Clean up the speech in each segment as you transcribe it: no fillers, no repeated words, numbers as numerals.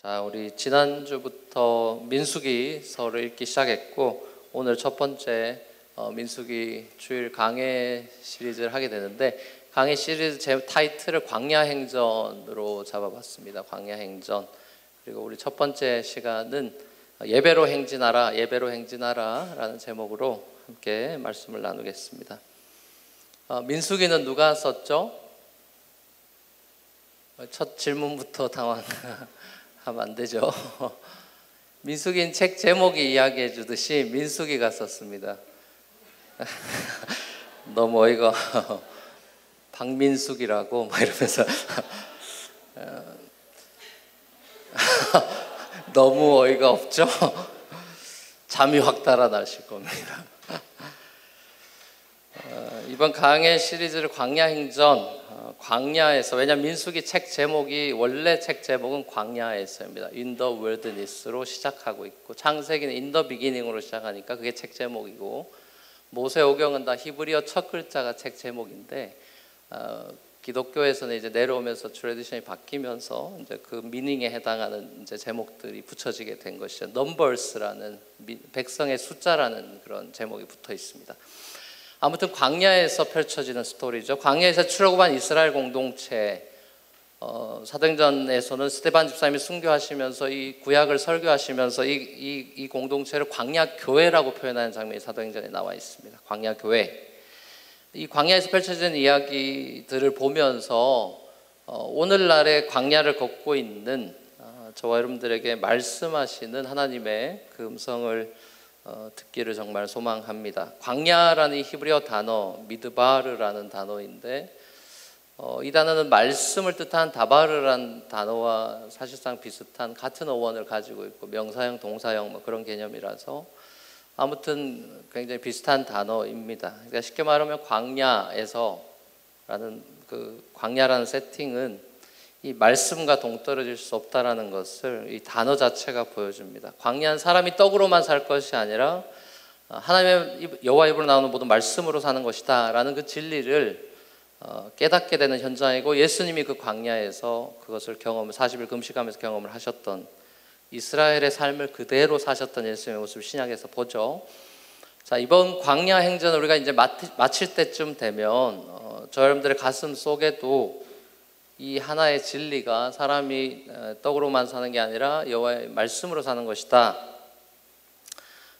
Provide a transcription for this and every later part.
자, 우리 지난주부터 민수기서를 읽기 시작했고 오늘 첫 번째 민수기 주일 강해 시리즈를 하게 되는데 강해 시리즈 제 타이틀을 광야행전으로 잡아봤습니다. 광야행전. 그리고 우리 첫 번째 시간은 예배로 행진하라, 예배로 행진하라 라는 제목으로 함께 말씀을 나누겠습니다. 민수기는 누가 썼죠? 첫 질문부터 당황하면 안 되죠. 민수기는 책 제목이 이야기해 주듯이 민수기가 썼습니다. 너무 어이가 박민숙이라고 막 이러면서 너무 어이가 없죠? 잠이 확 달아나실 겁니다. 이번 강해 시리즈를 광야행전, 광야에서, 왜냐하면 민수기 책 제목이 원래 책 제목은 광야에서입니다. In the wilderness로 시작하고 있고 창세기는 In the beginning으로 시작하니까 그게 책 제목이고 모세오경은 다 히브리어 첫 글자가 책 제목인데 기독교에서는 이제 내려오면서 트래디션이 바뀌면서 이제 그 미닝에 해당하는 이제 제목들이 붙여지게 된 것이죠. Numbers라는 백성의 숫자라는 그런 제목이 붙어 있습니다. 아무튼 광야에서 펼쳐지는 스토리죠. 광야에서 출애굽한 이스라엘 공동체, 사도행전에서는 스데반 집사님이 순교하시면서 이 구약을 설교하시면서 이 공동체를 광야교회라고 표현하는 장면이 사도행전에 나와 있습니다. 광야교회. 이 광야에서 펼쳐지는 이야기들을 보면서 오늘날의 광야를 걷고 있는 저와 여러분들에게 말씀하시는 하나님의 그 음성을 듣기를 정말 소망합니다. 광야라는 이 히브리어 단어 미드바르라는 단어인데 이 단어는 말씀을 뜻하는 다바르라는 단어와 사실상 비슷한 같은 어원을 가지고 있고 명사형 동사형 뭐 그런 개념이라서 아무튼 굉장히 비슷한 단어입니다. 그러니까 쉽게 말하면 광야에서라는 그 광야라는 세팅은 이 말씀과 동떨어질 수 없다라는 것을 이 단어 자체가 보여줍니다. 광야는 사람이 떡으로만 살 것이 아니라 하나님의 여호와 입으로 나오는 모든 말씀으로 사는 것이다 라는 그 진리를 깨닫게 되는 현장이고 예수님이 그 광야에서 그것을 40일 금식하면서 경험을 하셨던 이스라엘의 삶을 그대로 사셨던 예수님의 모습을 신약에서 보죠. 자, 이번 광야 행전을 우리가 이제 마칠 때쯤 되면 저 여러분들의 가슴 속에도 이 하나의 진리가 사람이 떡으로만 사는 게 아니라 여호와의 말씀으로 사는 것이다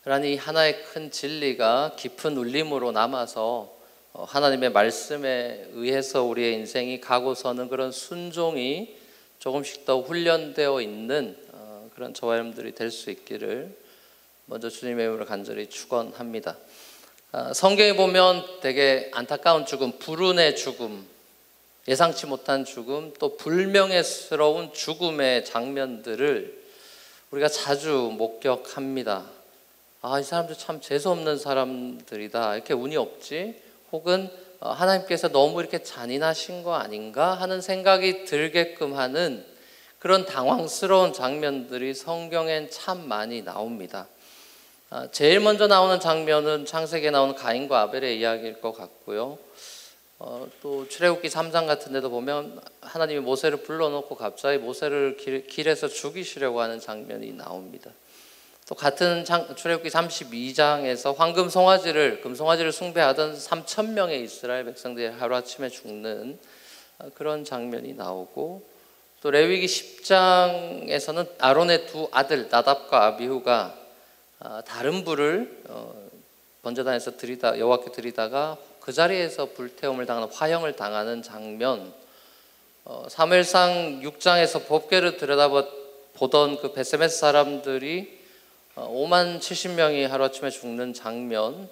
라는 이 하나의 큰 진리가 깊은 울림으로 남아서 하나님의 말씀에 의해서 우리의 인생이 가고서는 그런 순종이 조금씩 더 훈련되어 있는 그런 저와 여러분들이 될 수 있기를 먼저 주님의 이름으로 간절히 축원합니다. 성경에 보면 되게 안타까운 죽음, 불운의 죽음, 예상치 못한 죽음, 또 불명예스러운 죽음의 장면들을 우리가 자주 목격합니다. 이 사람들 참 재수없는 사람들이다. 이렇게 운이 없지? 혹은 하나님께서 너무 이렇게 잔인하신 거 아닌가 하는 생각이 들게끔 하는 그런 당황스러운 장면들이 성경엔 참 많이 나옵니다. 제일 먼저 나오는 장면은 창세기에 나오는 가인과 아벨의 이야기일 것 같고요. 또 출애굽기 3장 같은 데도 보면 하나님이 모세를 불러놓고 갑자기 모세를 길에서 죽이시려고 하는 장면이 나옵니다. 또 같은 출애굽기 32장에서 황금 송아지를 금송아지를 숭배하던 3,000명의 이스라엘 백성들이 하루아침에 죽는 그런 장면이 나오고 또 레위기 10장에서는 아론의 두 아들 나답과 아비후가 다른 불을 번제단에서 여호와께 드리다가 그 자리에서 불태움을 당하는 화형을 당하는 장면, 사무엘상 6장에서 법궤를 들여다보던 그 베세메스 사람들이 5만 70명이 하루아침에 죽는 장면,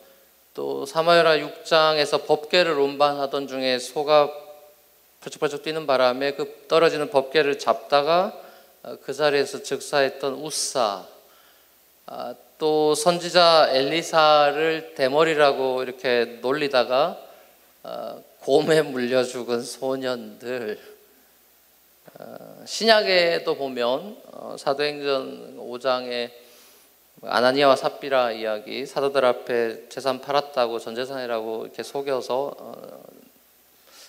또 사무엘하 6장에서 법궤를 운반하던 중에 소가 펄쩍펄쩍 뛰는 바람에 그 떨어지는 법궤를 잡다가 그 자리에서 즉사했던 우사, 또 선지자 엘리사를 대머리라고 이렇게 놀리다가 곰에 물려 죽은 소년들, 신약에도 보면 사도행전 5장에 아나니아와 삽비라 이야기, 사도들 앞에 재산 팔았다고 전 재산이라고 이렇게 속여서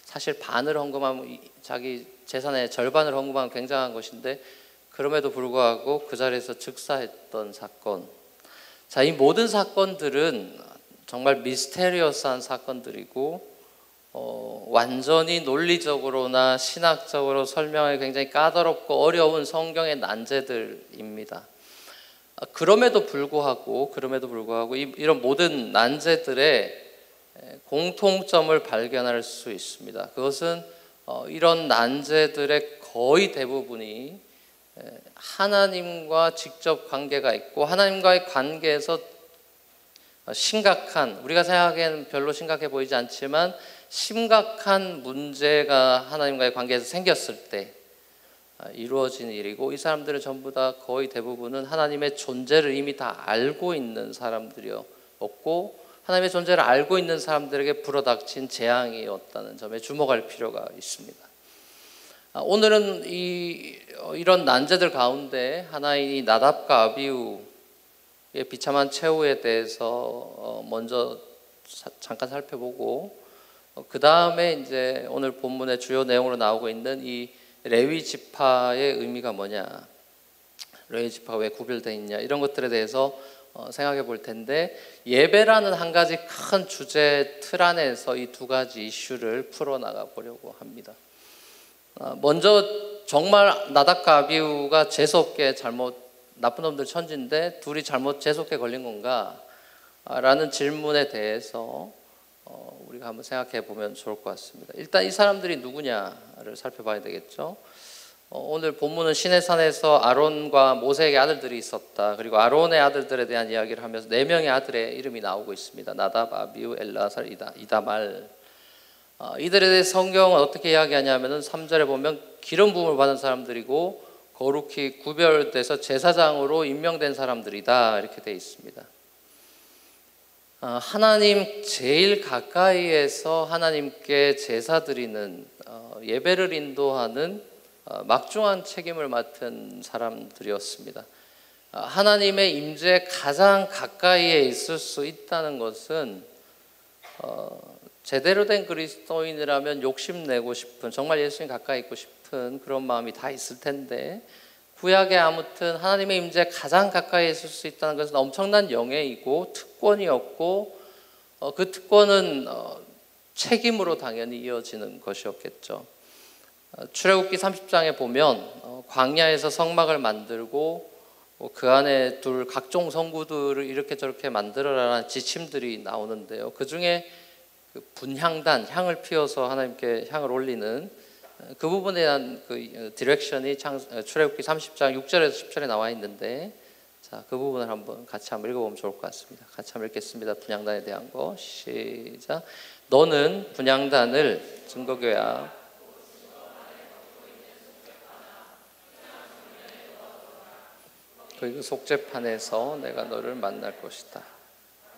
사실 반을 헌금하면 자기 재산의 절반을 헌금하면 굉장한 것인데 그럼에도 불구하고 그 자리에서 즉사했던 사건. 자, 이 모든 사건들은 정말 미스테리어스한 사건들이고 완전히 논리적으로나 신학적으로 설명하기 굉장히 까다롭고 어려운 성경의 난제들입니다. 그럼에도 불구하고 이런 모든 난제들의 공통점을 발견할 수 있습니다. 그것은 이런 난제들의 거의 대부분이 하나님과 직접 관계가 있고 하나님과의 관계에서 심각한, 우리가 생각하기에는 별로 심각해 보이지 않지만 심각한 문제가 하나님과의 관계에서 생겼을 때 이루어진 일이고, 이 사람들은 전부 다 거의 대부분은 하나님의 존재를 이미 다 알고 있는 사람들이었고, 하나님의 존재를 알고 있는 사람들에게 불어닥친 재앙이었다는 점에 주목할 필요가 있습니다. 오늘은 이런 난제들 가운데 하나인 이 나답과 아비후의 비참한 최후에 대해서 먼저 잠깐 살펴보고, 그 다음에 이제 오늘 본문의 주요 내용으로 나오고 있는 이 레위 지파의 의미가 뭐냐, 레위 지파가 왜 구별되어 있냐, 이런 것들에 대해서 생각해 볼 텐데, 예배라는 한 가지 큰 주제 틀 안에서 이 두 가지 이슈를 풀어나가 보려고 합니다. 먼저 정말 나답과 아비후가 재수없게 나쁜 놈들 천지인데 둘이 잘못 재수없게 걸린 건가? 라는 질문에 대해서 우리가 한번 생각해 보면 좋을 것 같습니다. 일단 이 사람들이 누구냐를 살펴봐야 되겠죠. 오늘 본문은 시내산에서 아론과 모세에게 아들들이 있었다. 그리고 아론의 아들들에 대한 이야기를 하면서 4명의 아들의 이름이 나오고 있습니다. 나답, 아비후, 엘라살, 이다말. 이들에 대해 성경은 어떻게 이야기하냐면은 3절에 보면 기름 부음을 받은 사람들이고 거룩히 구별돼서 제사장으로 임명된 사람들이다, 이렇게 되어 있습니다. 하나님 제일 가까이에서 하나님께 제사 드리는, 예배를 인도하는 막중한 책임을 맡은 사람들이었습니다. 하나님의 임재에 가장 가까이에 있을 수 있다는 것은 제대로 된 그리스도인이라면 욕심내고 싶은, 정말 예수님 가까이 있고 싶은 그런 마음이 다 있을 텐데, 구약에 아무튼 하나님의 임재에 가장 가까이 있을 수 있다는 것은 엄청난 영예이고 특권이었고, 그 특권은 책임으로 당연히 이어지는 것이었겠죠. 출애굽기 30장에 보면 광야에서 성막을 만들고 그 안에 둘 각종 성구들을 이렇게 저렇게 만들어라라는 지침들이 나오는데요. 그 중에 그 분향단, 향을 피워서 하나님께 향을 올리는 그 부분에 대한 그 디렉션이 출애굽기 30장 6절에서 10절에 나와 있는데, 자, 그 부분을 같이 한번 읽어보면 좋을 것 같습니다. 같이 한번 읽겠습니다. 분향단에 대한 거 시작. 너는 분향단을 증거궤야 그 속죄판에서 내가 너를 만날 것이다.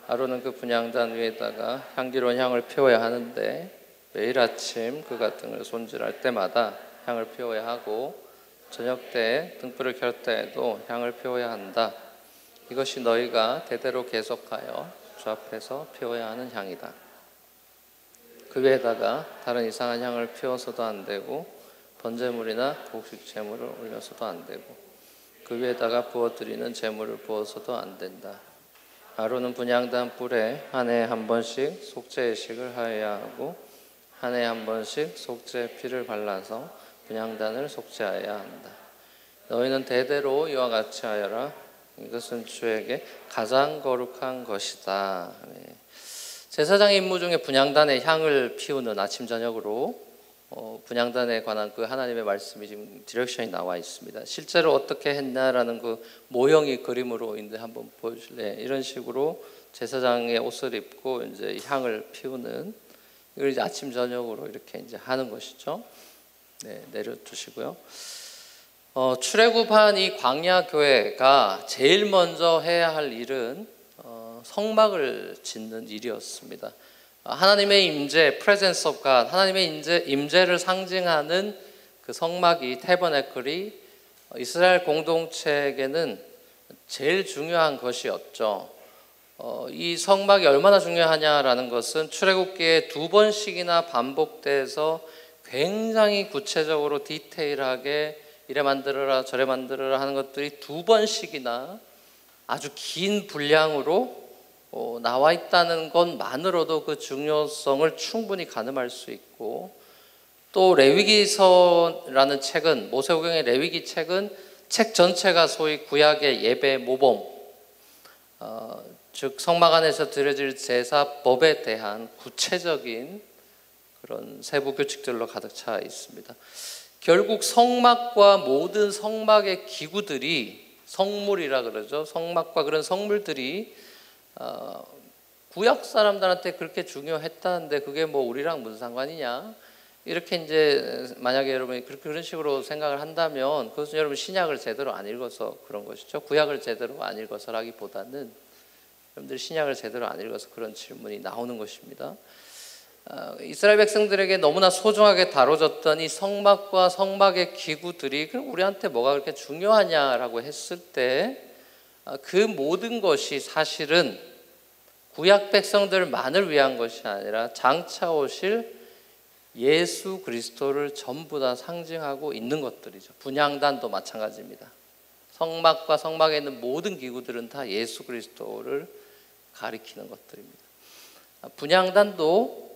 아론은 그 분향단 위에다가 향기로운 향을 피워야 하는데 매일 아침 그가 등을 손질할 때마다 향을 피워야 하고 저녁 때에 등불을 켤 때에도 향을 피워야 한다. 이것이 너희가 대대로 계속하여 주 앞에서 피워야 하는 향이다. 그 위에다가 다른 이상한 향을 피워서도 안 되고 번제물이나 곡식 제물을 올려서도 안 되고 그 위에다가 부어드리는 제물을 부어서도 안 된다. 아론은 분향단 뿔에 한 해에 한 번씩 속죄의식을 하여야 하고 한 해에 한 번씩 속죄 피를 발라서 분향단을 속죄하여야 한다. 너희는 대대로 이와 같이 하여라. 이것은 주에게 가장 거룩한 것이다. 제사장의 임무 중에 분향단에 향을 피우는, 아침 저녁으로 분향단에 관한 그 하나님의 말씀이 지금 디렉션이 나와 있습니다. 실제로 어떻게 했나라는 그 모형이 그림으로 있는데 한번 보여줄래? 이런 식으로 제사장의 옷을 입고 이제 향을 피우는, 이걸 이제 아침 저녁으로 이렇게 이제 하는 것이죠. 네, 내려두시고요. 출애굽한 이 광야 교회가 제일 먼저 해야 할 일은 성막을 짓는 일이었습니다. 하나님의 임재, presence of God, 하나님의 임재를 상징하는 그 성막이, 태버네클이 이스라엘 공동체에게는 제일 중요한 것이었죠. 이 성막이 얼마나 중요하냐라는 것은 출애굽기에 2번씩이나 반복돼서 굉장히 구체적으로 디테일하게 이래 만들어라 저래 만들어라 하는 것들이 2번씩이나 아주 긴 분량으로 나와 있다는 것만으로도 그 중요성을 충분히 가늠할 수 있고, 또 레위기서라는 책은, 모세오경의 레위기 책은 책 전체가 소위 구약의 예배 모범, 즉 성막 안에서 드려질 제사법에 대한 구체적인 그런 세부 규칙들로 가득 차 있습니다. 결국 성막과 모든 성막의 기구들이, 성물이라 그러죠. 성막과 그런 성물들이 구약 사람들한테 그렇게 중요했다는데 그게 뭐 우리랑 무슨 상관이냐? 이렇게 이제 만약에 여러분이 그런 식으로 생각을 한다면 그것은 여러분 신약을 제대로 안 읽어서 그런 것이죠. 구약을 제대로 안 읽어서라기보다는 여러분들 신약을 제대로 안 읽어서 그런 질문이 나오는 것입니다. 이스라엘 백성들에게 너무나 소중하게 다뤄졌던 이 성막과 성막의 기구들이 그럼 우리한테 뭐가 그렇게 중요하냐라고 했을 때 그 모든 것이 사실은 구약 백성들만을 위한 것이 아니라 장차 오실 예수 그리스도를 전부 다 상징하고 있는 것들이죠. 분향단도 마찬가지입니다. 성막과 성막에 있는 모든 기구들은 다 예수 그리스도를 가리키는 것들입니다. 분향단도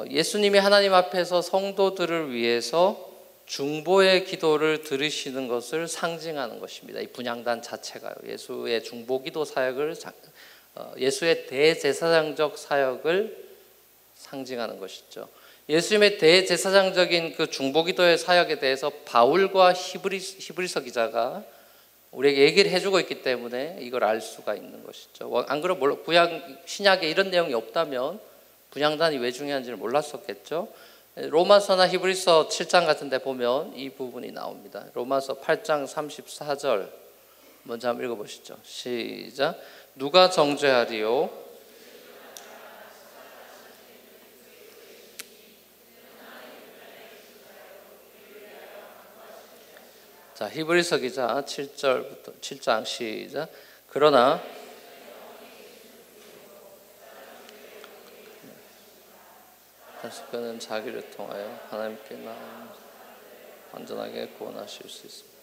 예수님이 하나님 앞에서 성도들을 위해서 중보의 기도를 들으시는 것을 상징하는 것입니다. 이 분향단 자체가요. 예수의 중보기도 사역을, 예수의 대제사장적 사역을 상징하는 것이죠. 예수님의 대제사장적인 그 중보기도의 사역에 대해서 바울과 히브리서 기자가 우리에게 얘기를 해주고 있기 때문에 이걸 알 수가 있는 것이죠. 안 그러면 구약 신약에 이런 내용이 없다면 분향단이 왜 중요한지를 몰랐었겠죠. 로마서나 히브리서 7장 같은 데 보면 이 부분이 나옵니다. 로마서 8장 34절 먼저 한번 읽어보시죠. 시작. 누가 정죄하리요? 자, 히브리서 기자 7절부터 7장 시작. 그러나 그는 자기를 통하여 하나님께 완전하게 구원하실 수 있습니다.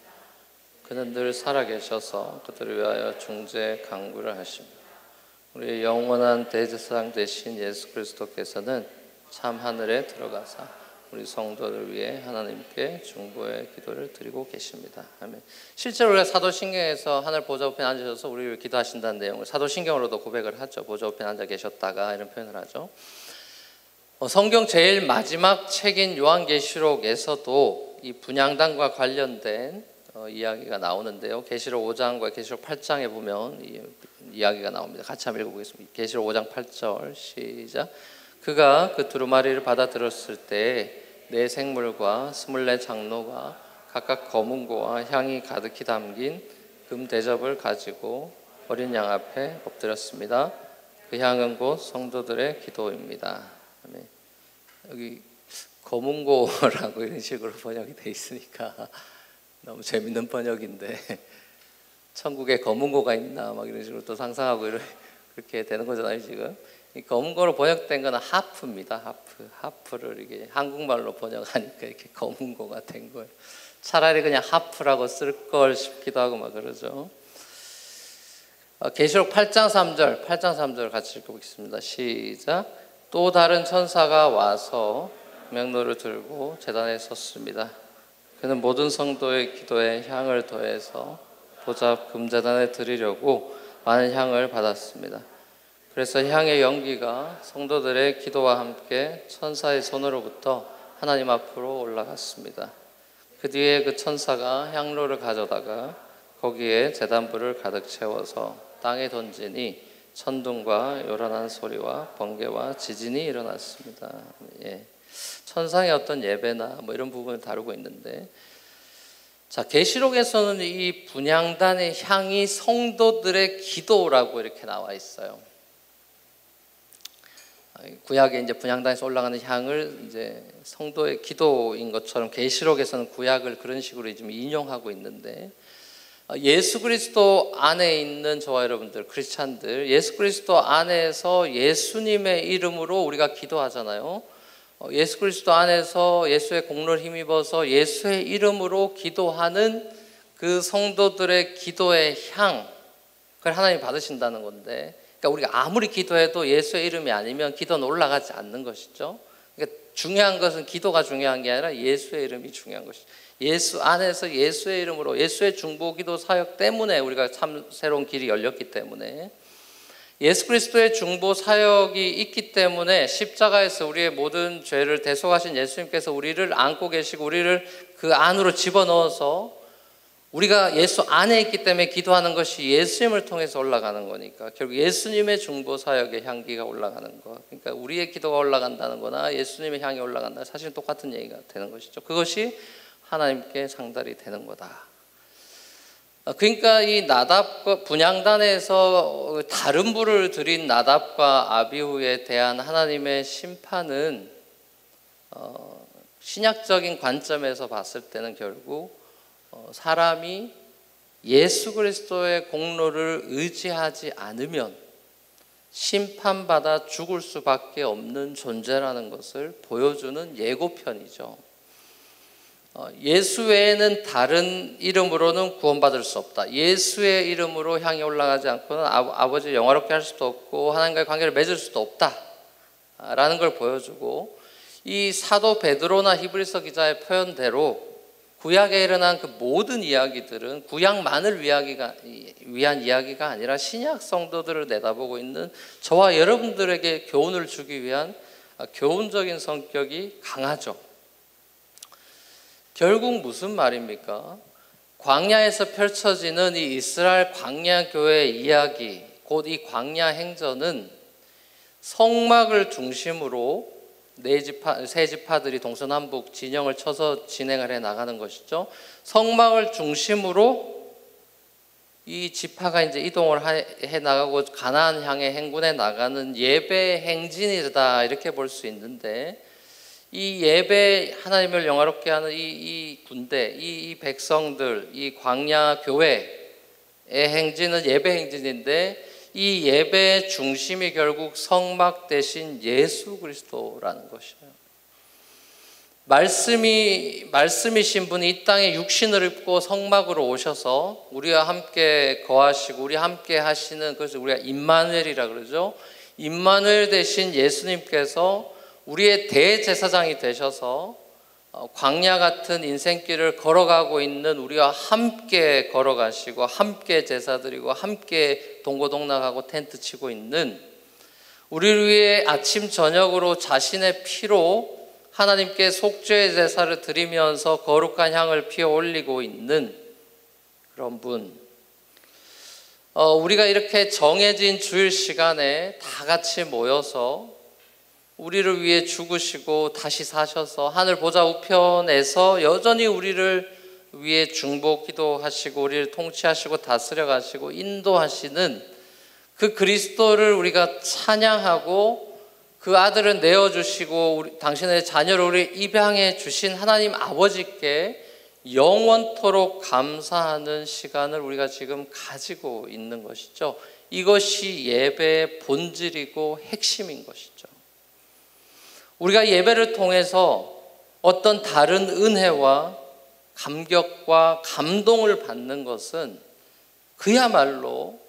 그는 늘 살아계셔서 그들을 위하여 중재 강구를 하십니다. 우리의 영원한 대제사장 되신 예수 그리스도께서는 참 하늘에 들어가사 우리 성도를 위해 하나님께 중보의 기도를 드리고 계십니다. 아멘. 실제로 우리가 사도신경에서 하늘 보좌 우편에 앉으셔서 우리를 기도하신다는 내용을 사도신경으로도 고백을 하죠. 보좌 우편에 앉아 계셨다가 이런 표현을 하죠. 성경 제일 마지막 책인 요한계시록에서도 이 분향단과 관련된 이야기가 나오는데요. 계시록 5장과 계시록 8장에 보면 이 이야기가 나옵니다. 같이 한번 읽어보겠습니다. 계시록 5장 8절 시작. 그가 그 두루마리를 받아들었을 때 네 생물과 24 장로가 각각 검은고와 향이 가득히 담긴 금 대접을 가지고 어린 양 앞에 엎드렸습니다. 그 향은 곧 성도들의 기도입니다. 여기 검은고라고 이런 식으로 번역이 돼 있으니까 너무 재밌는 번역인데 천국에 검은고가 있나 막 이런 식으로 또 상상하고 그렇게 되는 거잖아요. 지금 이 검은고로 번역된 거는 하프입니다. 하프를 이게 한국말로 번역하니까 이렇게 검은고가 된 거예요. 차라리 그냥 하프라고 쓸 걸 싶기도 하고 막 그러죠. 계시록 8장 3절 같이 읽어보겠습니다. 시작. 또 다른 천사가 와서 명로를 들고 제단에 섰습니다. 그는 모든 성도의 기도에 향을 더해서 보좌 금제단에 드리려고 많은 향을 받았습니다. 그래서 향의 연기가 성도들의 기도와 함께 천사의 손으로부터 하나님 앞으로 올라갔습니다. 그 뒤에 그 천사가 향로를 가져다가 거기에 제단불을 가득 채워서 땅에 던지니 천둥과 요란한 소리와 번개와 지진이 일어났습니다. 천상의 어떤 예배나 뭐 이런 부분을 다루고 있는데, 자, 계시록에서는 이 분향단의 향이 성도들의 기도라고 이렇게 나와 있어요. 구약에 이제 분향단에서 올라가는 향을 이제 성도의 기도인 것처럼 계시록에서는 구약을 그런 식으로 좀 인용하고 있는데, 예수 그리스도 안에 있는 저와 여러분들 크리스찬들, 예수 그리스도 안에서 예수님의 이름으로 우리가 기도하잖아요. 예수 그리스도 안에서 예수의 공로를 힘입어서 예수의 이름으로 기도하는 그 성도들의 기도의 향, 그걸 하나님이 받으신다는 건데, 그러니까 우리가 아무리 기도해도 예수의 이름이 아니면 기도는 올라가지 않는 것이죠. 그러니까 중요한 것은 기도가 중요한 게 아니라 예수의 이름이 중요한 것이죠. 예수 안에서 예수의 이름으로, 예수의 중보기도 사역 때문에 우리가 참 새로운 길이 열렸기 때문에, 예수 그리스도의 중보 사역이 있기 때문에 십자가에서 우리의 모든 죄를 대속하신 예수님께서 우리를 안고 계시고 우리를 그 안으로 집어넣어서 우리가 예수 안에 있기 때문에 기도하는 것이 예수님을 통해서 올라가는 거니까 결국 예수님의 중보 사역의 향기가 올라가는 거. 그러니까 우리의 기도가 올라간다는 거나 예수님의 향이 올라간다, 사실 똑같은 얘기가 되는 것이죠. 그것이 하나님께 상달이 되는 거다. 그러니까 이 나답과 분향단에서 다른 불을 들인 나답과 아비후에 대한 하나님의 심판은 신약적인 관점에서 봤을 때는 결국 사람이 예수 그리스도의 공로를 의지하지 않으면 심판받아 죽을 수밖에 없는 존재라는 것을 보여주는 예고편이죠. 예수 외에는 다른 이름으로는 구원받을 수 없다. 예수의 이름으로 향해 올라가지 않고는 아버지를 영화롭게 할 수도 없고 하나님과의 관계를 맺을 수도 없다라는 걸 보여주고, 이 사도 베드로나 히브리서 기자의 표현대로 구약에 일어난 그 모든 이야기들은 구약만을 위한 이야기가 아니라 신약 성도들을 내다보고 있는 저와 여러분들에게 교훈을 주기 위한 교훈적인 성격이 강하죠. 결국 무슨 말입니까? 광야에서 펼쳐지는 이 이스라엘 광야 교회의 이야기, 곧 이 광야 행전은 성막을 중심으로 세 지파들이 동서남북 진영을 쳐서 진행을 해 나가는 것이죠. 성막을 중심으로 이 지파가 이제 이동을 해 나가고 가나안 향해 행군해 나가는 예배 행진이다, 이렇게 볼 수 있는데, 이 예배, 하나님을 영화롭게 하는 이 군대, 이 백성들, 이 광야 교회의 행진은 예배 행진인데, 이 예배의 중심이 결국 성막 대신 예수 그리스도라는 것이에요. 말씀이신 분이 이 땅에 육신을 입고 성막으로 오셔서 우리와 함께 거하시고 우리 함께 하시는, 그래서 우리가 임마누엘이라 그러죠. 임마누엘 대신 예수님께서 우리의 대제사장이 되셔서 광야 같은 인생길을 걸어가고 있는 우리와 함께 걸어가시고 함께 제사드리고 함께 동고동락하고 텐트 치고 있는, 우리를 위해 아침 저녁으로 자신의 피로 하나님께 속죄의 제사를 드리면서 거룩한 향을 피워 올리고 있는 그런 분. 우리가 이렇게 정해진 주일 시간에 다 같이 모여서 우리를 위해 죽으시고 다시 사셔서 하늘 보좌 우편에서 여전히 우리를 위해 중보 기도하시고 우리를 통치하시고 다스려 가시고 인도하시는 그 그리스도를 우리가 찬양하고, 그 아들을 내어주시고 당신의 자녀를 우리 입양해 주신 하나님 아버지께 영원토록 감사하는 시간을 우리가 지금 가지고 있는 것이죠. 이것이 예배의 본질이고 핵심인 것이죠. 우리가 예배를 통해서 어떤 다른 은혜와 감격과 감동을 받는 것은 그야말로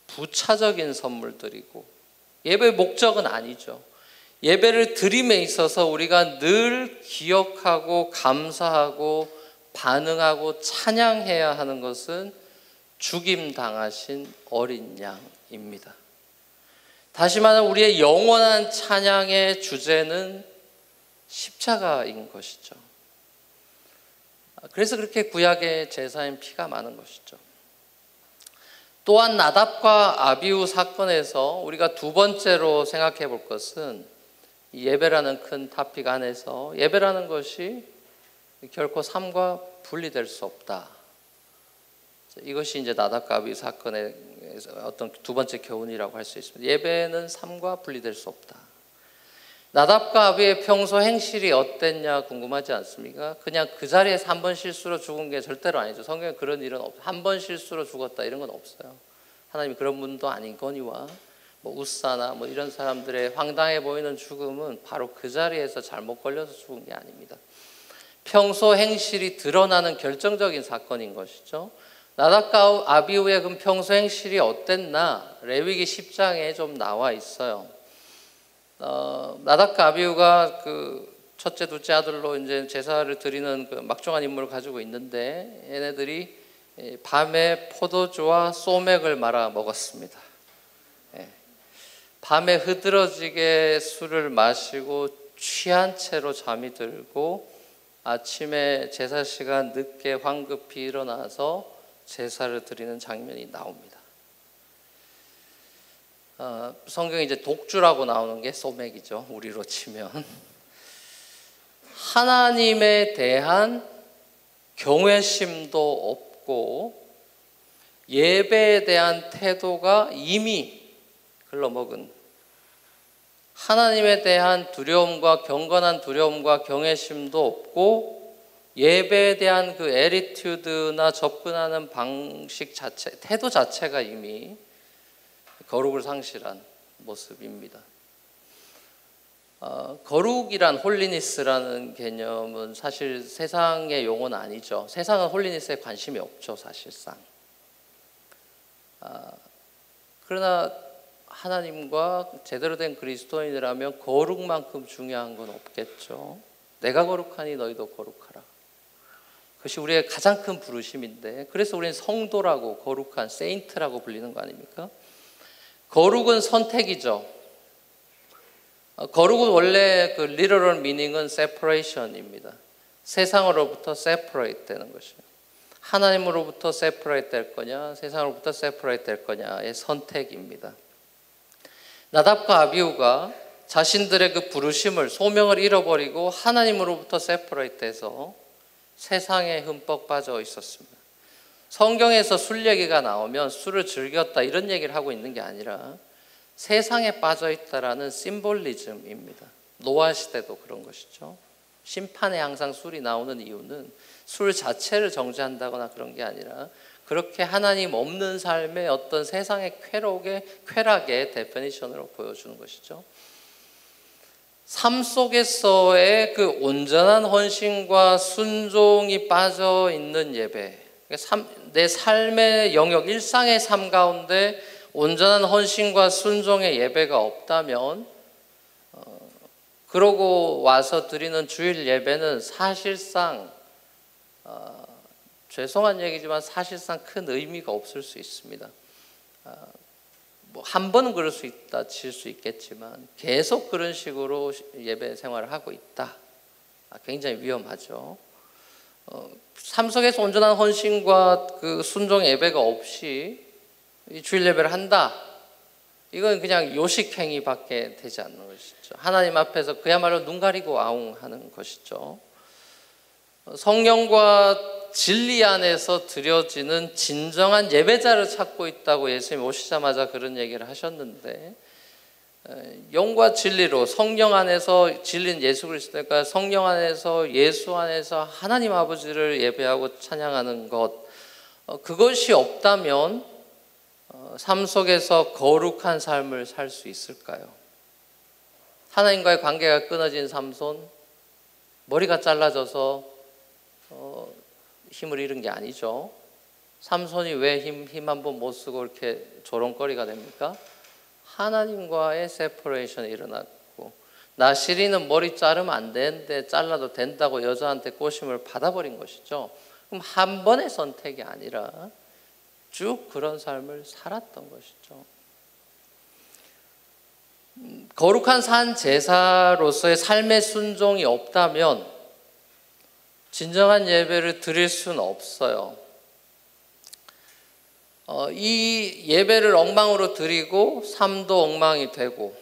부차적인 선물들이고 예배의 목적은 아니죠. 예배를 드림에 있어서 우리가 늘 기억하고 감사하고 반응하고 찬양해야 하는 것은 죽임 당하신 어린 양입니다. 다시 말하면 우리의 영원한 찬양의 주제는 십자가인 것이죠. 그래서 그렇게 구약의 제사인 피가 많은 것이죠. 또한 나답과 아비후 사건에서 우리가 두 번째로 생각해 볼 것은 예배라는 큰 토픽 안에서 예배라는 것이 결코 삶과 분리될 수 없다. 이것이 이제 나답과 아비후 사건의 어떤 두 번째 교훈이라고 할 수 있습니다. 예배는 삶과 분리될 수 없다. 나답과 아비의 평소 행실이 어땠냐 궁금하지 않습니까? 그냥 그 자리에서 한 번 실수로 죽은 게 절대로 아니죠. 성경에 그런 일은 없어요. 한 번 실수로 죽었다 이런 건 없어요. 하나님이 그런 분도 아닌 거니와 뭐 우사나 뭐 이런 사람들의 황당해 보이는 죽음은 바로 그 자리에서 잘못 걸려서 죽은 게 아닙니다. 평소 행실이 드러나는 결정적인 사건인 것이죠. 나답과 아비후의 그 평소 행실이 어땠나 레위기 10장에 좀 나와 있어요. 나답과 아비후가 그 첫째, 둘째 아들로 이제 제사를 드리는 그 막중한 임무를 가지고 있는데 얘네들이 밤에 포도주와 소맥을 말아 먹었습니다. 밤에 흐드러지게 술을 마시고 취한 채로 잠이 들고 아침에 제사 시간 늦게 황급히 일어나서 제사를 드리는 장면이 나옵니다. 성경에 이제 독주라고 나오는 게 소맥이죠. 우리로 치면 하나님에 대한 경외심도 없고 예배에 대한 태도가 이미 글러먹은 하나님에 대한 두려움과 경건한 두려움과 경외심도 없고 예배에 대한 그 애리튜드나 접근하는 방식 자체, 태도 자체가 이미 거룩을 상실한 모습입니다. 거룩이란 홀리니스라는 개념은 사실 세상의 용어는 아니죠. 세상은 홀리니스에 관심이 없죠, 사실상. 그러나 하나님과 제대로 된 그리스도인이라면 거룩만큼 중요한 건 없겠죠. 내가 거룩하니 너희도 거룩하라. 그것이 우리의 가장 큰 부르심인데, 그래서 우리는 성도라고, 거룩한 세인트라고 불리는 거 아닙니까? 거룩은 선택이죠. 거룩은 원래 그 literal meaning은 separation입니다. 세상으로부터 separate 되는 것이에요. 하나님으로부터 separate 될 거냐, 세상으로부터 separate 될 거냐의 선택입니다. 나답과 아비후가 자신들의 그 부르심을, 소명을 잃어버리고 하나님으로부터 separate 돼서 세상에 흠뻑 빠져 있었습니다. 성경에서 술 얘기가 나오면 술을 즐겼다 이런 얘기를 하고 있는 게 아니라 세상에 빠져 있다라는 심볼리즘입니다. 노아 시대도 그런 것이죠. 심판에 항상 술이 나오는 이유는 술 자체를 정죄한다거나 그런 게 아니라 그렇게 하나님 없는 삶의 어떤 세상의 쾌락의 데피니션으로 보여주는 것이죠. 삶 속에서의 그 온전한 헌신과 순종이 빠져 있는 예배, 내 삶의 영역, 일상의 삶 가운데 온전한 헌신과 순종의 예배가 없다면 그러고 와서 드리는 주일 예배는 사실상 죄송한 얘기지만 사실상 큰 의미가 없을 수 있습니다. 뭐 한 번은 그럴 수 있다 칠 수 있겠지만 계속 그런 식으로 예배 생활을 하고 있다, 굉장히 위험하죠. 삶 속에서 온전한 헌신과 그 순종 예배가 없이 이 주일 예배를 한다, 이건 그냥 요식행위밖에 되지 않는 것이죠. 하나님 앞에서 그야말로 눈 가리고 아웅하는 것이죠. 성령과 진리 안에서 드려지는 진정한 예배자를 찾고 있다고 예수님 오시자마자 그런 얘기를 하셨는데, 영과 진리로 성령 안에서 진리는 예수 그리스도니까 성령 안에서 예수 안에서 하나님 아버지를 예배하고 찬양하는 것, 그것이 없다면 삶 속에서 거룩한 삶을 살 수 있을까요? 하나님과의 관계가 끊어진 삼손, 머리가 잘라져서 힘을 잃은 게 아니죠. 삼손이 왜 힘 한 번 못 쓰고 이렇게 조롱거리가 됩니까? 하나님과의 세퍼레이션이 일어났고, 나시리는 머리 자르면 안 되는데 잘라도 된다고 여자한테 꼬심을 받아버린 것이죠. 그럼 한 번의 선택이 아니라 쭉 그런 삶을 살았던 것이죠. 거룩한 산 제사로서의 삶의 순종이 없다면 진정한 예배를 드릴 수는 없어요. 이 예배를 엉망으로 드리고 삶도 엉망이 되고,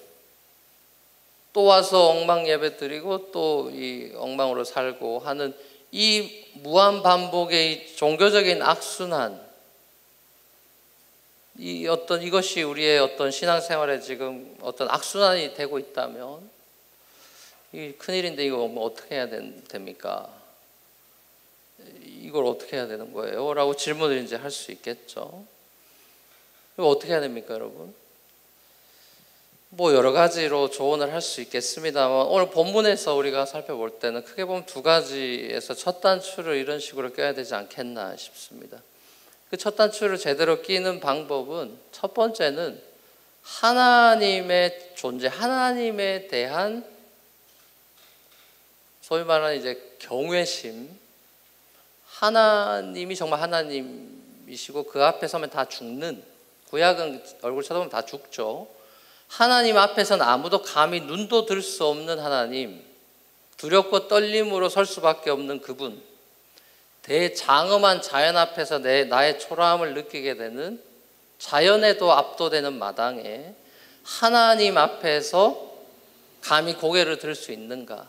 또 와서 엉망 예배 드리고 또 이 엉망으로 살고 하는 이 무한 반복의 종교적인 악순환, 이것이 우리의 어떤 신앙생활에 지금 어떤 악순환이 되고 있다면 이 큰일인데 이거 뭐 어떻게 해야 됩니까? 이걸 어떻게 해야 되는 거예요? 라고 질문을 이제 할 수 있겠죠. 이거 어떻게 해야 됩니까, 여러분? 뭐 여러 가지로 조언을 할 수 있겠습니다만 오늘 본문에서 우리가 살펴볼 때는 크게 보면 두 가지에서 첫 단추를 이런 식으로 껴야 되지 않겠나 싶습니다. 그 첫 단추를 제대로 끼는 방법은 첫 번째는 하나님의 존재, 하나님에 대한 소위 말하는 이제 경외심, 하나님이 정말 하나님이시고 그 앞에 서면 다 죽는, 구약은 얼굴 쳐다보면 다 죽죠. 하나님 앞에서는 아무도 감히 눈도 들 수 없는 하나님, 두렵고 떨림으로 설 수밖에 없는 그분, 대장엄한 자연 앞에서 나의 초라함을 느끼게 되는, 자연에도 압도되는 마당에 하나님 앞에서 감히 고개를 들 수 있는가?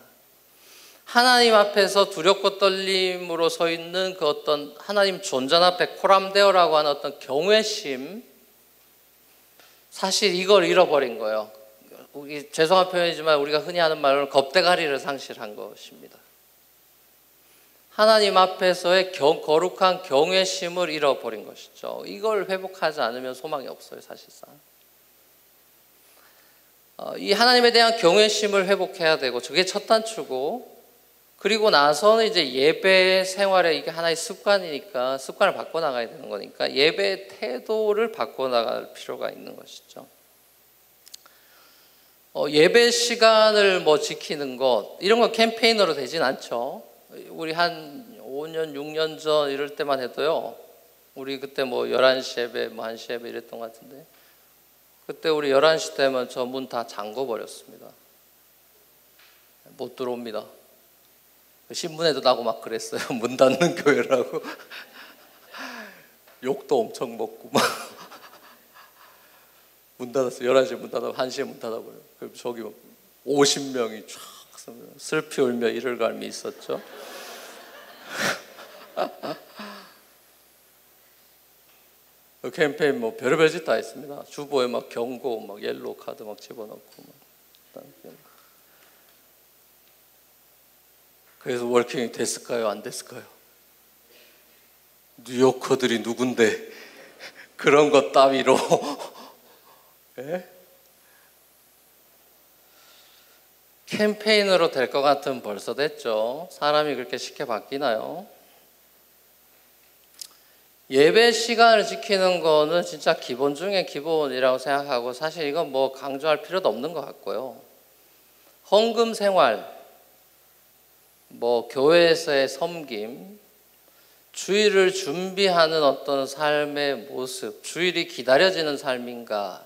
하나님 앞에서 두렵고 떨림으로 서 있는 그 어떤 하나님 존전 앞에 코람데오라고 하는 어떤 경외심, 사실 이걸 잃어버린 거예요. 죄송한 표현이지만 우리가 흔히 하는 말로는 겁대가리를 상실한 것입니다. 하나님 앞에서의 거룩한 경외심을 잃어버린 것이죠. 이걸 회복하지 않으면 소망이 없어요, 사실상. 이 하나님에 대한 경외심을 회복해야 되고, 저게 첫 단추고, 그리고 나서는 이제 예배 생활에 이게 하나의 습관이니까 습관을 바꿔나가야 되는 거니까 예배 태도를 바꿔나갈 필요가 있는 것이죠. 예배 시간을 뭐 지키는 것, 이런 건 캠페인으로 되진 않죠. 우리 한 5년, 6년 전 이럴 때만 해도요, 우리 그때 뭐 11시 예배, 뭐 1시 예배 이랬던 것 같은데, 그때 우리 11시 되면 저 문 다 잠궈 버렸습니다. 못 들어옵니다. 신문에도 나고 막 그랬어요. 문 닫는 교회라고. 욕도 엄청 먹고 막. 문 닫았어요. 11시에 문 닫아, 1시에 문 닫아버려요. 그럼 저기 50명이 쫙 슬피 울며 이를 갈미 있었죠. 그 캠페인 뭐 별의별 짓 다 했습니다. 주보에 막 경고, 막 옐로우 카드 막 집어넣고 막. 그래서 월킹이 됐을까요? 안 됐을까요? 뉴요커들이 누군데 그런 것 따위로. 예? 캠페인으로 될 것 같으면 벌써 됐죠. 사람이 그렇게 쉽게 바뀌나요? 예배 시간을 지키는 거는 진짜 기본 중에 기본이라고 생각하고, 사실 이건 뭐 강조할 필요도 없는 것 같고요. 헌금 생활, 뭐 교회에서의 섬김, 주일을 준비하는 어떤 삶의 모습, 주일이 기다려지는 삶인가,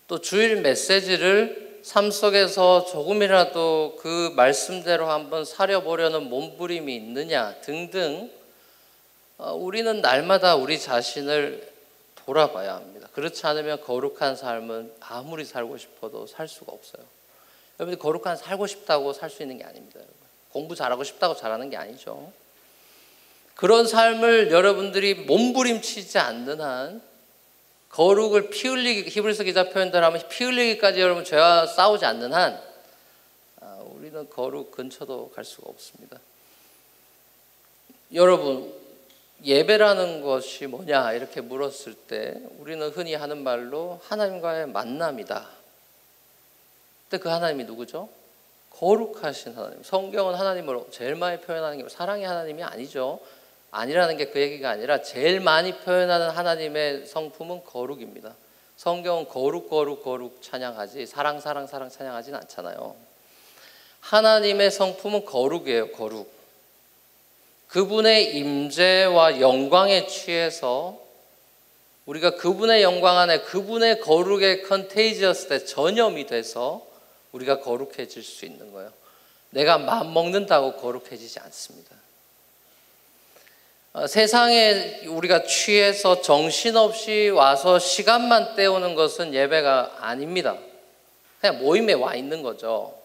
또 주일 메시지를 삶 속에서 조금이라도 그 말씀대로 한번 살려보려는 몸부림이 있느냐 등등, 우리는 날마다 우리 자신을 돌아봐야 합니다. 그렇지 않으면 거룩한 삶은 아무리 살고 싶어도 살 수가 없어요. 여러분들 거룩한 살고 싶다고 살 수 있는 게 아닙니다. 여러분. 공부 잘하고 싶다고 잘하는 게 아니죠. 그런 삶을 여러분들이 몸부림치지 않는 한, 거룩을 피 흘리기, 히브리서 기자 표현대로 하면 피 흘리기까지 여러분 죄와 싸우지 않는 한 우리는 거룩 근처도 갈 수가 없습니다. 여러분, 예배라는 것이 뭐냐 이렇게 물었을 때 우리는 흔히 하는 말로 하나님과의 만남이다. 근데 그 하나님이 누구죠? 거룩하신 하나님. 성경은 하나님을 제일 많이 표현하는 게 사랑의 하나님이 아니죠. 아니라는 게 그 얘기가 아니라 제일 많이 표현하는 하나님의 성품은 거룩입니다. 성경은 거룩 거룩 거룩 찬양하지 사랑 사랑 사랑 찬양하지는 않잖아요. 하나님의 성품은 거룩이에요. 거룩. 그분의 임재와 영광에 취해서 우리가 그분의 영광 안에 그분의 거룩에 컨테이지어스 때 전염이 돼서 우리가 거룩해질 수 있는 거예요. 내가 마음 먹는다고 거룩해지지 않습니다. 세상에 우리가 취해서 정신없이 와서 시간만 때우는 것은 예배가 아닙니다. 그냥 모임에 와 있는 거죠.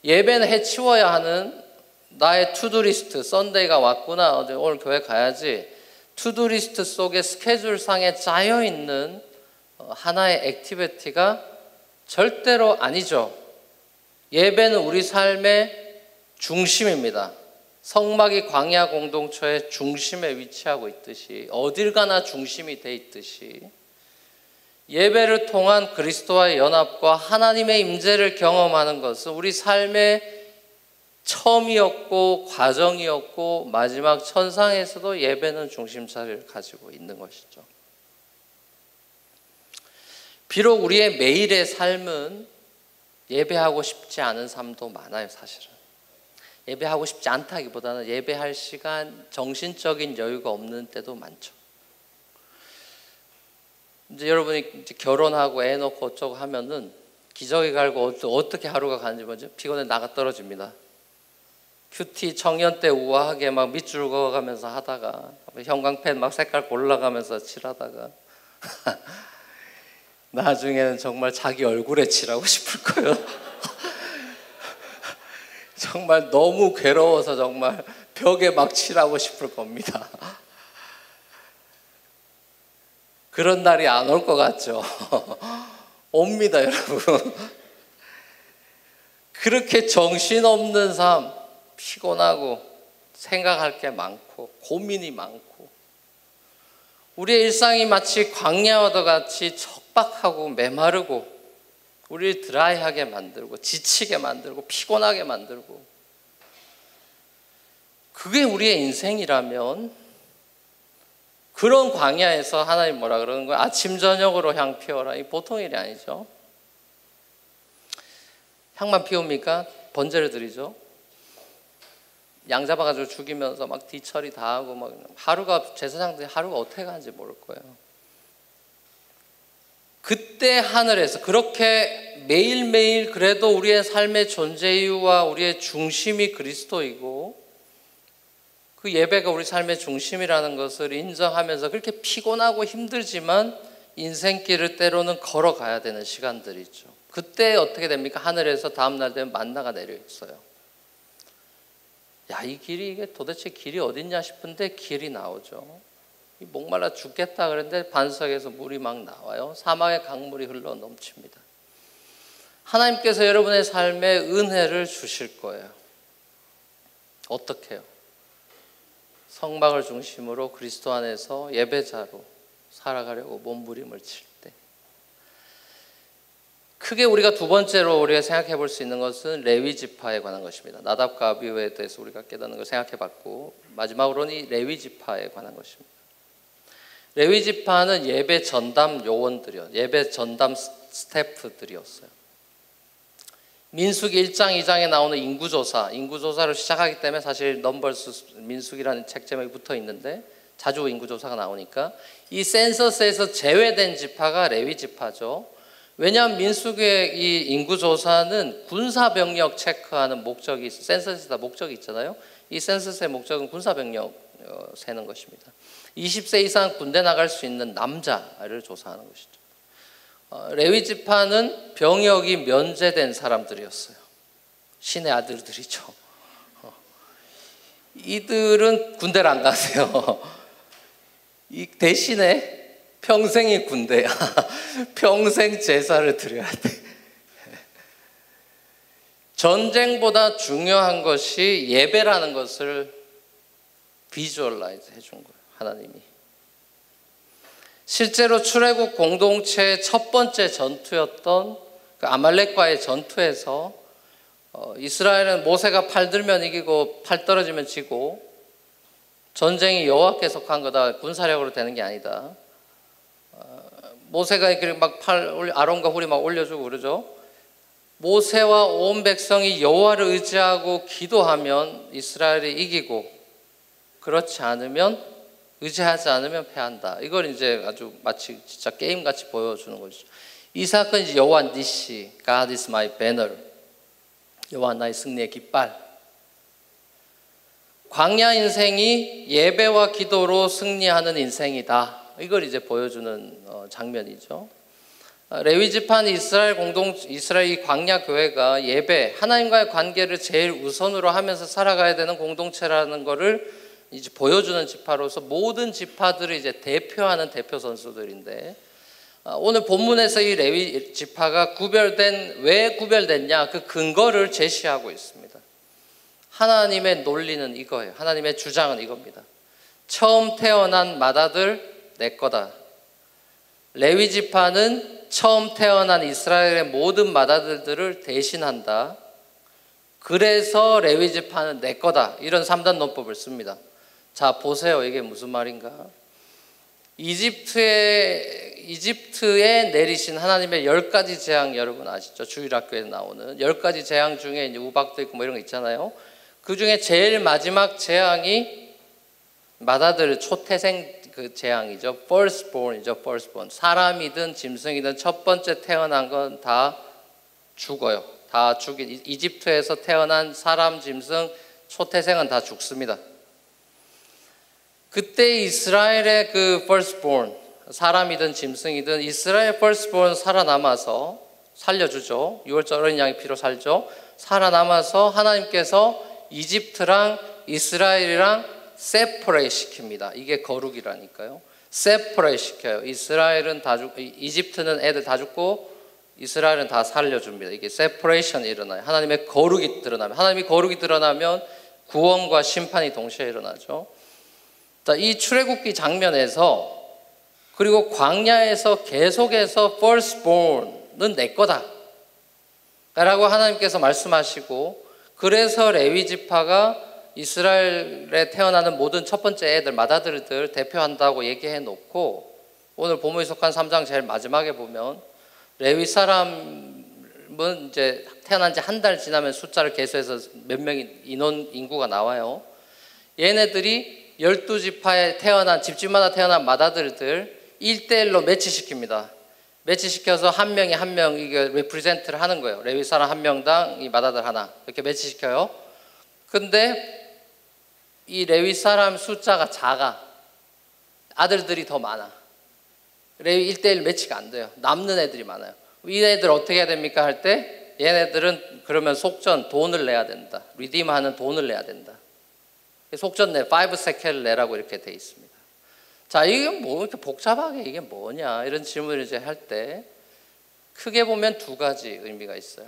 예배는 해치워야 하는 나의 투두리스트, 썬데이가 왔구나, 오늘 교회 가야지, 투두리스트 속에 스케줄상에 짜여있는 하나의 액티비티가 절대로 아니죠. 예배는 우리 삶의 중심입니다. 성막이 광야 공동체의 중심에 위치하고 있듯이, 어딜 가나 중심이 돼 있듯이, 예배를 통한 그리스도와의 연합과 하나님의 임재를 경험하는 것은 우리 삶의 처음이었고 과정이었고 마지막 천상에서도 예배는 중심자리를 가지고 있는 것이죠. 비록 우리의 매일의 삶은 예배하고 싶지 않은 삶도 많아요. 사실은 예배하고 싶지 않다기보다는 예배할 시간, 정신적인 여유가 없는 때도 많죠. 이제 여러분이 이제 결혼하고 애 놓고 어쩌고 하면은 기저귀 갈고 어떻게 하루가 가는지 먼저 피곤해 나가 떨어집니다. 큐티 청년 때 우아하게 막 밑줄 그어가면서 하다가 형광펜 막 색깔 골라가면서 칠하다가 나중에는 정말 자기 얼굴에 칠하고 싶을 거예요. 정말 너무 괴로워서 정말 벽에 막 칠하고 싶을 겁니다. 그런 날이 안 올 것 같죠? 옵니다, 여러분. 그렇게 정신없는 삶, 피곤하고 생각할 게 많고 고민이 많고 우리의 일상이 마치 광야와도 같이 척박하고 메마르고 우리를 드라이하게 만들고 지치게 만들고 피곤하게 만들고 그게 우리의 인생이라면 그런 광야에서 하나님 뭐라 그러는 거예요? 아침 저녁으로 향 피워라. 이 보통 일이 아니죠. 향만 피웁니까? 번제를 드리죠. 양 잡아가지고 죽이면서 막 뒤처리 다 하고 막 하루가 제사장들이 하루가 어떻게 가는지 모를 거예요. 그때 하늘에서 그렇게 매일매일 그래도 우리의 삶의 존재 이유와 우리의 중심이 그리스도이고 그 예배가 우리 삶의 중심이라는 것을 인정하면서 그렇게 피곤하고 힘들지만 인생길을 때로는 걸어가야 되는 시간들이 있죠. 그때 어떻게 됩니까? 하늘에서 다음날 되면 만나가 내려 있어요. 야, 이 길이 이게 도대체 길이 어딨냐 싶은데 길이 나오죠. 목말라 죽겠다 그랬는데 반석에서 물이 막 나와요. 사막의 강물이 흘러 넘칩니다. 하나님께서 여러분의 삶에 은혜를 주실 거예요. 어떻게 해요? 성막을 중심으로 그리스도 안에서 예배자로 살아가려고 몸부림을 칠 때 크게 우리가 두 번째로 우리가 생각해 볼 수 있는 것은 레위 지파에 관한 것입니다. 나답과 아비후에 대해서 우리가 깨닫는 걸 생각해 봤고 마지막으로는 이 레위 지파에 관한 것입니다. 레위 지파는 예배 전담 요원들이요, 예배 전담 스태프들이었어요. 민수기 1장 2장에 나오는 인구조사를 시작하기 때문에 사실 넘버스 민수기라는 책 제목이 붙어 있는데 자주 인구조사가 나오니까 이 센서스에서 제외된 지파가 레위 지파죠. 왜냐하면 민수기의 이 인구조사는 군사병력 체크하는 목적이 있어요. 센서스에다 목적이 있잖아요. 이 센서스의 목적은 군사병력 세는 것입니다. 20세 이상 군대 나갈 수 있는 남자를 조사하는 것이죠. 레위 지파는 병역이 면제된 사람들이었어요. 신의 아들들이죠. 이들은 군대를 안 가세요. 이 대신에 평생이 군대야. 평생 제사를 드려야 돼. 전쟁보다 중요한 것이 예배라는 것을 비주얼라이즈 해준 거예요. 하나님이. 실제로 출애굽 공동체의 첫 번째 전투였던 그 아말렉과의 전투에서 이스라엘은 모세가 팔 들면 이기고 팔 떨어지면 지고 전쟁이 여호와께 속한 거다. 군사력으로 되는 게 아니다. 모세가 이렇게 막 아론과 훌이 막 올려주고 그러죠. 모세와 온 백성이 여호와를 의지하고 기도하면 이스라엘이 이기고 그렇지 않으면 의지하지 않으면 패한다. 이걸 이제 아주 마치 진짜 게임같이 보여주는 거죠. 이 사건은 이제 여호와 니시, God is my banner. 여호와 나의 승리의 깃발. 광야 인생이 예배와 기도로 승리하는 인생이다. 이걸 이제 보여주는 장면이죠. 레위 지파는 이스라엘 이 광야 교회가 예배, 하나님과의 관계를 제일 우선으로 하면서 살아가야 되는 공동체라는 것을 이제 보여주는 지파로서 모든 지파들을 이제 대표하는 대표 선수들인데 오늘 본문에서 이 레위 지파가 왜 구별됐냐 그 근거를 제시하고 있습니다. 하나님의 논리는 이거예요. 하나님의 주장은 이겁니다. 처음 태어난 맏아들 내 거다. 레위 지파는 처음 태어난 이스라엘의 모든 맏아들들을 대신한다. 그래서 레위 지파는 내 거다. 이런 3단 논법을 씁니다. 자, 보세요. 이게 무슨 말인가? 이집트에 내리신 하나님의 10가지 재앙 여러분 아시죠? 주일학교에 나오는 10가지 재앙 중에 이제 우박도 있고 뭐 이런 거 있잖아요. 그 중에 제일 마지막 재앙이 맏아들 초태생 그 재앙이죠. firstborn이죠. firstborn. 사람이든 짐승이든 첫 번째 태어난 건 다 죽어요. 다 죽인 이집트에서 태어난 사람, 짐승, 초태생은 다 죽습니다. 그때 이스라엘의 그 firstborn, 사람이든 짐승이든 이스라엘 firstborn 살아남아서 살려주죠. 6월절 어린 양의 피로 살죠. 살아남아서 하나님께서 이집트랑 이스라엘이랑 세퍼레이트 시킵니다. 이게 거룩이라니까요. 세퍼레이트 시켜요. 이스라엘은 다 죽고 이집트는 애들 다 죽고 이스라엘은 다 살려줍니다. 이게 세퍼레이션이 일어나요. 하나님의 거룩이 드러나면, 하나님이 거룩이 드러나면 구원과 심판이 동시에 일어나죠. 이 출애굽기 장면에서 그리고 광야에서 계속해서 firstborn은 내 거다 라고 하나님께서 말씀하시고, 그래서 레위 지파가 이스라엘에 태어나는 모든 첫 번째 애들, 맏아들들 대표한다고 얘기해 놓고, 오늘 본문에 속한 3장 제일 마지막에 보면 레위 사람은 이제 태어난 지 한 달 지나면 숫자를 계수해서 몇 명이 인구가 나와요. 얘네들이 12지파에 태어난, 집집마다 태어난 맏아들들 1대1로 매치시킵니다. 매치시켜서 한 명이 한 명 이게 레프리젠트를 하는 거예요. 레위 사람 한 명당 이 맏아들 하나 이렇게 매치시켜요. 근데 이 레위 사람 숫자가 작아. 아들들이 더 많아. 레위 1대1 매치가 안 돼요. 남는 애들이 많아요. 이 애들 어떻게 해야 됩니까? 할 때 얘네들은 그러면 속전 돈을 내야 된다. 리디임하는 돈을 내야 된다. 속전 내 5세켈 내라고 이렇게 돼 있습니다. 자, 이게 뭐 이렇게 복잡하게 이게 뭐냐 이런 질문을 이제 할 때 크게 보면 두 가지 의미가 있어요.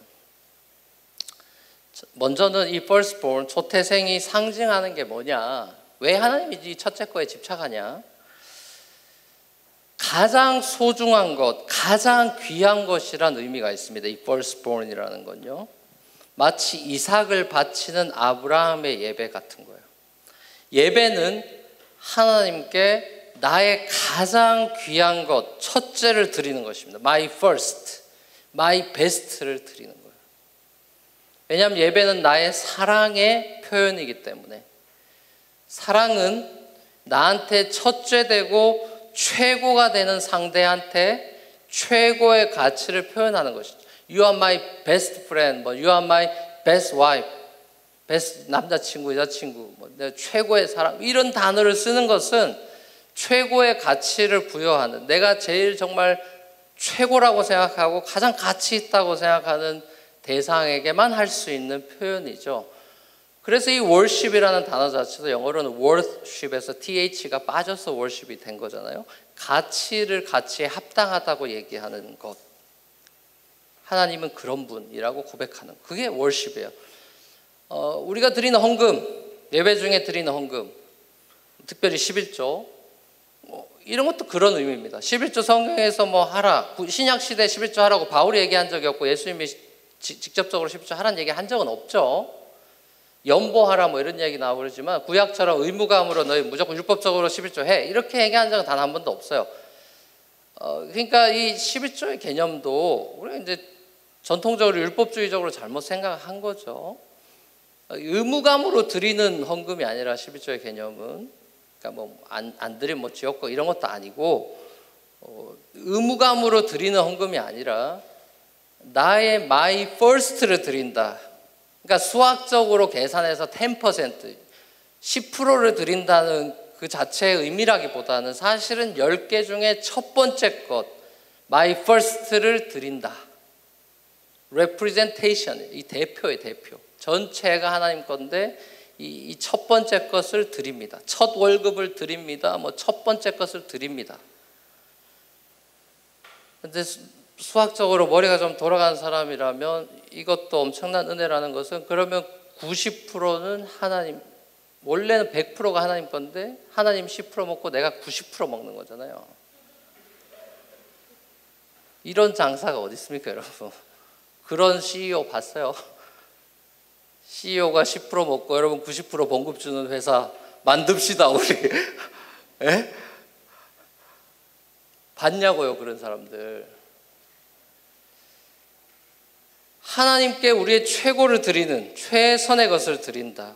먼저는 이 firstborn 초태생이 상징하는 게 뭐냐? 왜 하나님이 이 첫째 거에 집착하냐? 가장 소중한 것, 가장 귀한 것이란 의미가 있습니다. 이 firstborn이라는 건요. 마치 이삭을 바치는 아브라함의 예배 같은 거예요. 예배는 하나님께 나의 가장 귀한 것, 첫째를 드리는 것입니다. My first, my best를 드리는 거예요. 왜냐하면 예배는 나의 사랑의 표현이기 때문에, 사랑은 나한테 첫째 되고 최고가 되는 상대한테 최고의 가치를 표현하는 것이죠. You are my best friend, You are my best wife, best 남자친구, 여자친구, 내 최고의 사람, 이런 단어를 쓰는 것은 최고의 가치를 부여하는, 내가 제일 정말 최고라고 생각하고 가장 가치 있다고 생각하는 대상에게만 할 수 있는 표현이죠. 그래서 이 worship이라는 단어 자체도 영어로는 worship에서 th가 빠져서 worship이 된 거잖아요. 가치를 가치에 합당하다고 얘기하는 것. 하나님은 그런 분이라고 고백하는, 그게 worship이에요. 우리가 드리는 헌금, 예배 중에 드리는 헌금, 특별히 11조, 이런 것도 그런 의미입니다. 11조 성경에서 뭐 하라, 신약 시대 11조 하라고 바울이 얘기한 적이 없고 예수님이 직접적으로 11조 하라는 얘기 한 적은 없죠. 연보하라 뭐 이런 얘기 나오고 그러지만 구약처럼 의무감으로 너희 무조건 율법적으로 11조 해 이렇게 얘기한 적은 단 한 번도 없어요. 그러니까 이 11조의 개념도 우리가 이제 전통적으로 율법주의적으로 잘못 생각한 거죠. 의무감으로 드리는 헌금이 아니라 11조의 개념은, 그러니까 뭐 안 드리면 뭐 지옥고 이런 것도 아니고, 의무감으로 드리는 헌금이 아니라 나의 my first를 드린다. 그러니까 수학적으로 계산해서 10%, 10%를 드린다는 그 자체의 의미라기보다는 사실은 10개 중에 첫 번째 것, my first를 드린다. representation, 이 대표의 대표. 전체가 하나님 건데 이 첫 번째 것을 드립니다. 첫 월급을 드립니다. 뭐 첫 번째 것을 드립니다. 근데 수학적으로 머리가 좀 돌아가는 사람이라면 이것도 엄청난 은혜라는 것은, 그러면 90%는 하나님, 원래는 100%가 하나님 건데 하나님 10% 먹고 내가 90% 먹는 거잖아요. 이런 장사가 어디 있습니까, 여러분? 그런 CEO 봤어요? CEO가 10% 먹고 여러분 90% 봉급 주는 회사 만듭시다, 우리. 에? 봤냐고요, 그런 사람들. 하나님께 우리의 최고를 드리는, 최선의 것을 드린다.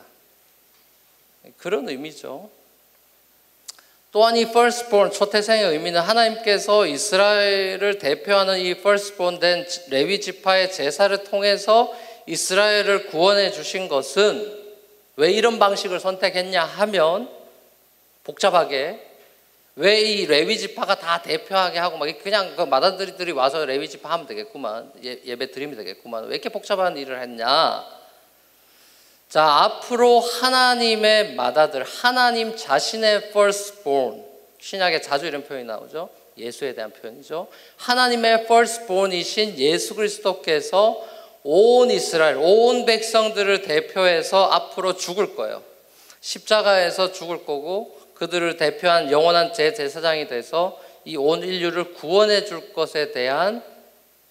그런 의미죠. 또한 이 firstborn, 초태생의 의미는 하나님께서 이스라엘을 대표하는 이 firstborn 된 레위 지파의 제사를 통해서 이스라엘을 구원해 주신 것은, 왜 이런 방식을 선택했냐 하면, 복잡하게 왜 이 레위 지파가 다 대표하게 하고 막 그냥 그 맏아들들이 와서 레위 지파 하면 되겠구만, 예배 드리면 되겠구만, 왜 이렇게 복잡한 일을 했냐? 자, 앞으로 하나님의 맏아들, 하나님 자신의 firstborn, 신약에 자주 이런 표현이 나오죠. 예수에 대한 표현이죠. 하나님의 firstborn이신 예수 그리스도께서 온 이스라엘, 온 백성들을 대표해서 앞으로 죽을 거예요. 십자가에서 죽을 거고, 그들을 대표한 영원한 제사장이 돼서 이 온 인류를 구원해 줄 것에 대한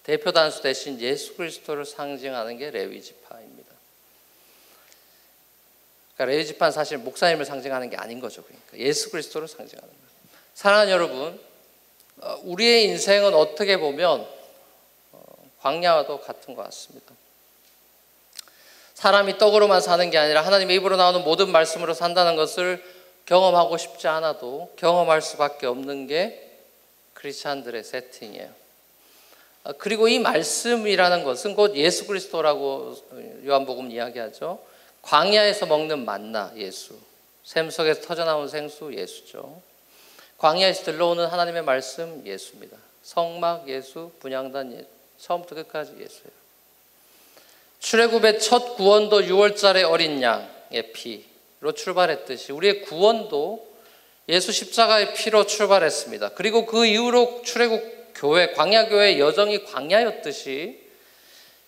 대표 단수 대신 예수 그리스도를 상징하는 게 레위 지파입니다. 그러니까 레위 지파는 사실 목사님을 상징하는 게 아닌 거죠. 그러니까 예수 그리스도를 상징하는 거예요. 사랑하는 여러분, 우리의 인생은 어떻게 보면 광야와도 같은 것 같습니다. 사람이 떡으로만 사는 게 아니라 하나님의 입으로 나오는 모든 말씀으로 산다는 것을 경험하고 싶지 않아도 경험할 수밖에 없는 게 크리스찬들의 세팅이에요. 그리고 이 말씀이라는 것은 곧 예수 그리스도라고 요한복음 이야기하죠. 광야에서 먹는 만나, 예수. 샘 속에서 터져나온 생수, 예수죠. 광야에서 들러오는 하나님의 말씀, 예수입니다. 성막, 예수, 분향단, 예수. 처음부터 끝까지 예수예요. 출애굽의 첫 구원도 6월절의 어린 양의 피로 출발했듯이 우리의 구원도 예수 십자가의 피로 출발했습니다. 그리고 그 이후로 출애굽 교회, 광야교회의 여정이 광야였듯이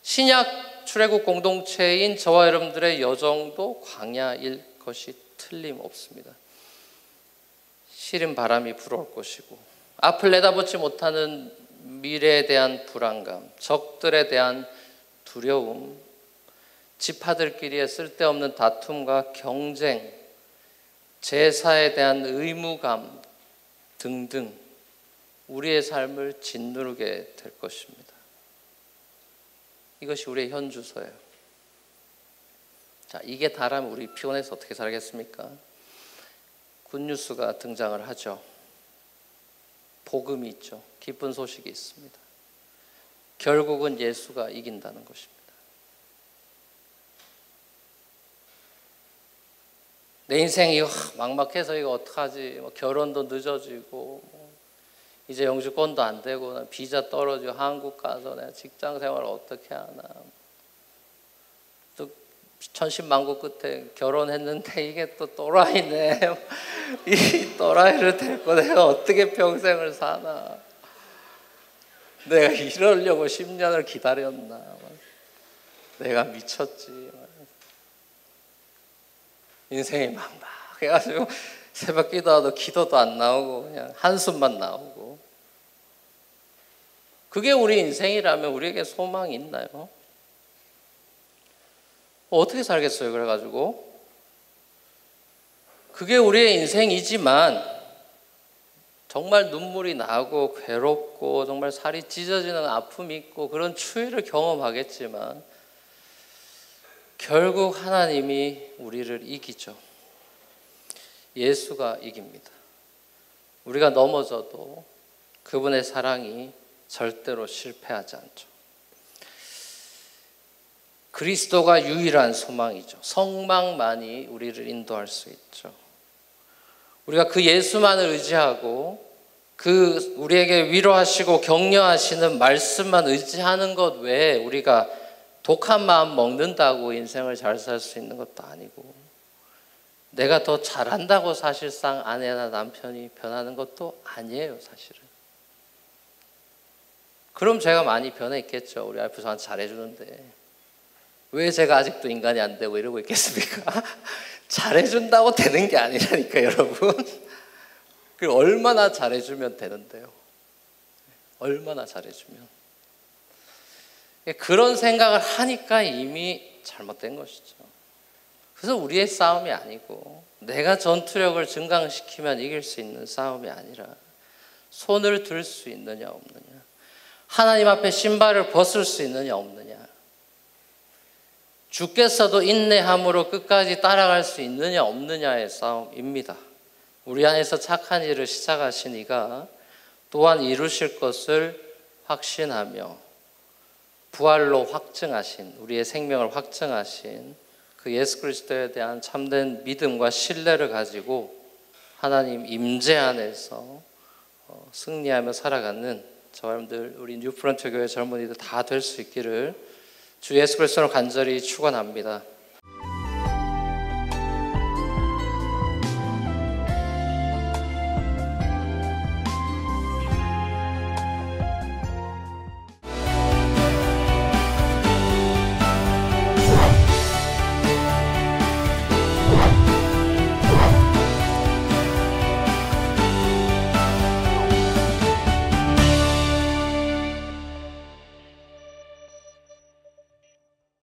신약 출애굽 공동체인 저와 여러분들의 여정도 광야일 것이 틀림없습니다. 시린 바람이 불어올 것이고, 앞을 내다보지 못하는 미래에 대한 불안감, 적들에 대한 두려움, 지파들끼리의 쓸데없는 다툼과 경쟁, 제사에 대한 의무감 등등 우리의 삶을 짓누르게 될 것입니다. 이것이 우리의 현주소예요. 자, 이게 다라면 우리 피곤해서 어떻게 살겠습니까? 굿뉴스가 등장을 하죠. 복음이 있죠. 기쁜 소식이 있습니다. 결국은 예수가 이긴다는 것입니다. 내 인생이 막막해서 이거 어떡하지? 결혼도 늦어지고 이제 영주권도 안 되고 비자 떨어지고 한국 가서 내가 직장 생활을 어떻게 하나? 또 천신만고 끝에 결혼했는데 이게 또 또라이네. 이 또라이를 데리고 내가 어떻게 평생을 사나? 내가 이러려고 10년을 기다렸나? 내가 미쳤지. 인생이 막막해가지고 새벽 기도하도 기도도 안 나오고 그냥 한숨만 나오고. 그게 우리 인생이라면 우리에게 소망이 있나요? 어떻게 살겠어요? 그래가지고 그게 우리의 인생이지만 정말 눈물이 나고 괴롭고 정말 살이 찢어지는 아픔이 있고 그런 추위를 경험하겠지만 결국 하나님이 우리를 이기죠. 예수가 이깁니다. 우리가 넘어져도 그분의 사랑이 절대로 실패하지 않죠. 그리스도가 유일한 소망이죠. 성망만이 우리를 인도할 수 있죠. 우리가 그 예수만을 의지하고 그 우리에게 위로하시고 격려하시는 말씀만 의지하는 것 외에 우리가 독한 마음 먹는다고 인생을 잘 살 수 있는 것도 아니고 내가 더 잘한다고 사실상 아내나 남편이 변하는 것도 아니에요, 사실은. 그럼 제가 많이 변해 있겠죠. 우리 와이프 저한테 잘해주는데 왜 제가 아직도 인간이 안 되고 이러고 있겠습니까? 잘해준다고 되는 게 아니라니까, 여러분. 그 얼마나 잘해주면 되는데요. 얼마나 잘해주면. 그런 생각을 하니까 이미 잘못된 것이죠. 그래서 우리의 싸움이 아니고 내가 전투력을 증강시키면 이길 수 있는 싸움이 아니라 손을 들 수 있느냐 없느냐, 하나님 앞에 신발을 벗을 수 있느냐 없느냐, 주께서도 인내함으로 끝까지 따라갈 수 있느냐 없느냐의 싸움입니다. 우리 안에서 착한 일을 시작하신 이가 또한 이루실 것을 확신하며 부활로 확증하신, 우리의 생명을 확증하신 그 예수 그리스도에 대한 참된 믿음과 신뢰를 가지고 하나님 임재 안에서 승리하며 살아가는 저와 여러분들, 우리 뉴프런트 교회 젊은이들 다 될 수 있기를 주 예수 그리스도로 간절히 축원합니다.